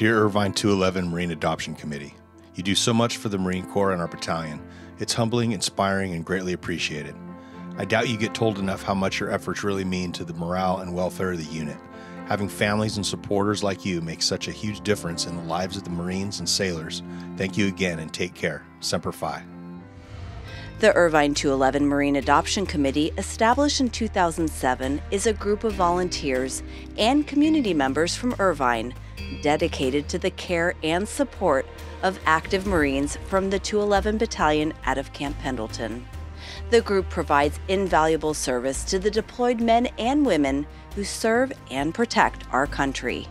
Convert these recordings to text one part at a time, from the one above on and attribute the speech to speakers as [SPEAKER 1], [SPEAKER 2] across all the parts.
[SPEAKER 1] Dear Irvine 211 Marine Adoption Committee, you do so much for the Marine Corps and our battalion. It's humbling, inspiring, and greatly appreciated. I doubt you get told enough how much your efforts really mean to the morale and welfare of the unit. Having families and supporters like you makes such a huge difference in the lives of the Marines and sailors. Thank you again and take care. Semper Fi.
[SPEAKER 2] The Irvine 211 Marine Adoption Committee, established in 2007, is a group of volunteers and community members from Irvine dedicated to the care and support of active Marines from the 211 Battalion out of Camp Pendleton. The group provides invaluable service to the deployed men and women who serve and protect our country.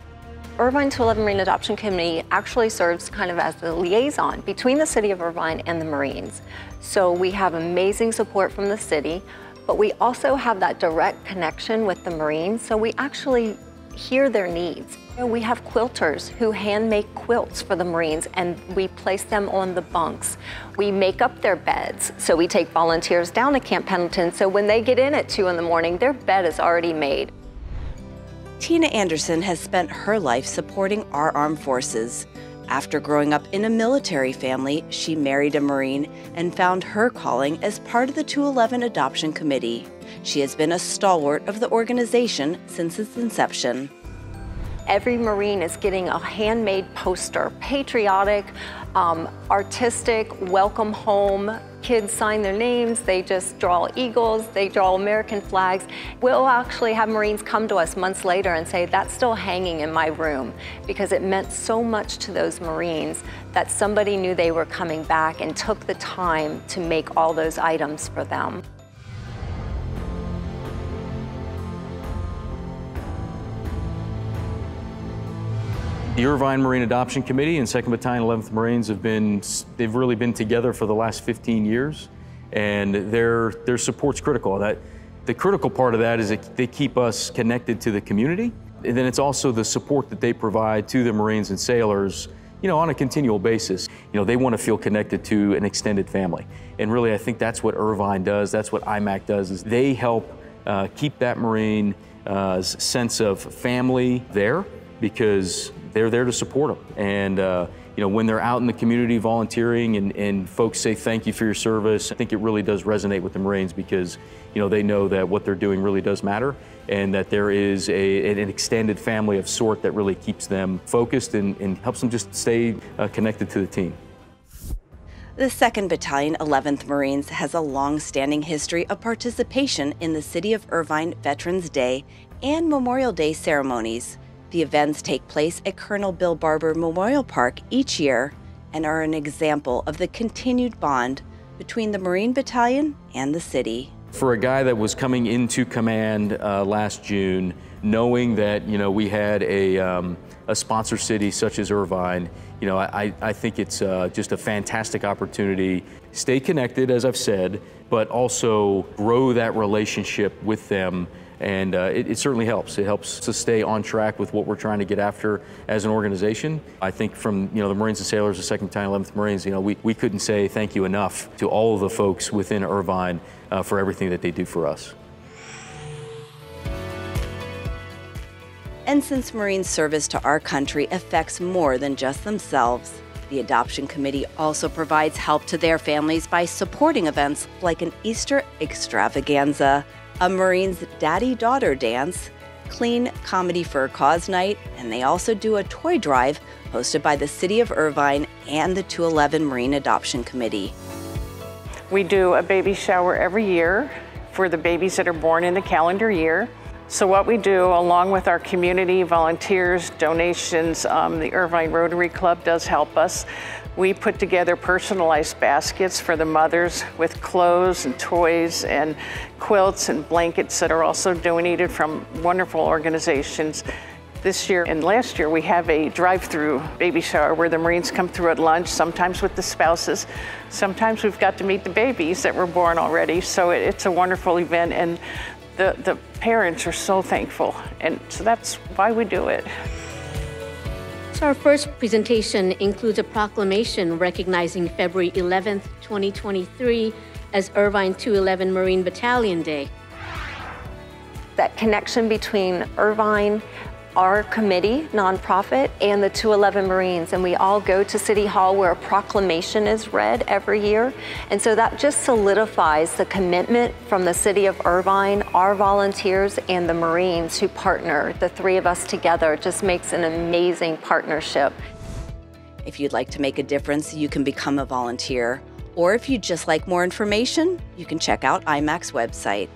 [SPEAKER 3] Irvine 211 Marine Adoption Committee actually serves kind of as the liaison between the city of Irvine and the Marines. So we have amazing support from the city, but we also have that direct connection with the Marines, so we actually hear their needs. We have quilters who hand make quilts for the Marines, and we place them on the bunks. We make up their beds, so we take volunteers down to Camp Pendleton, so when they get in at 2 in the morning, their bed is already made.
[SPEAKER 2] Tina Anderson has spent her life supporting our armed forces. After growing up in a military family, she married a Marine and found her calling as part of the 211 Adoption Committee. She has been a stalwart of the organization since its inception.
[SPEAKER 3] Every Marine is getting a handmade poster, patriotic, artistic, welcome home. Kids sign their names, they just draw eagles, they draw American flags. We'll actually have Marines come to us months later and say, that's still hanging in my room, because it meant so much to those Marines that somebody knew they were coming back and took the time to make all those items for them.
[SPEAKER 4] The Irvine Marine Adoption Committee and 2nd Battalion 11th Marines they've really been together for the last 15 years, and their support's critical. The critical part of that is that they keep us connected to the community, and then it's also the support that they provide to the Marines and sailors, on a continual basis. They want to feel connected to an extended family, and really I think that's what Irvine does, that's what IMAC does, is they help keep that Marine's sense of family there, because they're there to support them. And when they're out in the community volunteering and folks say thank you for your service, I think it really does resonate with the Marines, because they know that what they're doing really does matter, and that there is an extended family of sort that really keeps them focused and helps them just stay connected to the team.
[SPEAKER 2] The 2nd Battalion 11th Marines has a long-standing history of participation in the City of Irvine Veterans Day and Memorial Day ceremonies. The events take place at Colonel Bill Barber Memorial Park each year and are an example of the continued bond between the Marine Battalion and the city.
[SPEAKER 4] For a guy that was coming into command last June, knowing that we had a sponsor city such as Irvine, I think it's just a fantastic opportunity. Stay connected, as I've said, but also grow that relationship with them. And it certainly helps. It helps to stay on track with what we're trying to get after as an organization. I think from the Marines and sailors, the 2nd Battalion 11th Marines, we couldn't say thank you enough to all of the folks within Irvine for everything that they do for us.
[SPEAKER 2] And since Marine service to our country affects more than just themselves, the Adoption Committee also provides help to their families by supporting events like an Easter extravaganza, a Marine's daddy-daughter dance, clean comedy for a cause night, and they also do a toy drive hosted by the City of Irvine and the 211 Marine Adoption Committee.
[SPEAKER 5] We do a baby shower every year for the babies that are born in the calendar year. So what we do, along with our community volunteers, donations, the Irvine Rotary Club does help us. We put together personalized baskets for the mothers with clothes and toys and quilts and blankets that are also donated from wonderful organizations. This year and last year, we have a drive-through baby shower where the Marines come through at lunch, sometimes with the spouses. Sometimes we've got to meet the babies that were born already, so it's a wonderful event, and the parents are so thankful, and so that's why we do it.
[SPEAKER 6] So our first presentation includes a proclamation recognizing February 11th, 2023 as Irvine 211 Marine Battalion Day.
[SPEAKER 3] That connection between Irvine our committee, nonprofit, and the 211 Marines, and we all go to City Hall where a proclamation is read every year. And so that just solidifies the commitment from the city of Irvine, our volunteers, and the Marines who partner. The three of us together just makes an amazing partnership.
[SPEAKER 2] If you'd like to make a difference, you can become a volunteer. Or if you'd just like more information, you can check out IMAC's website.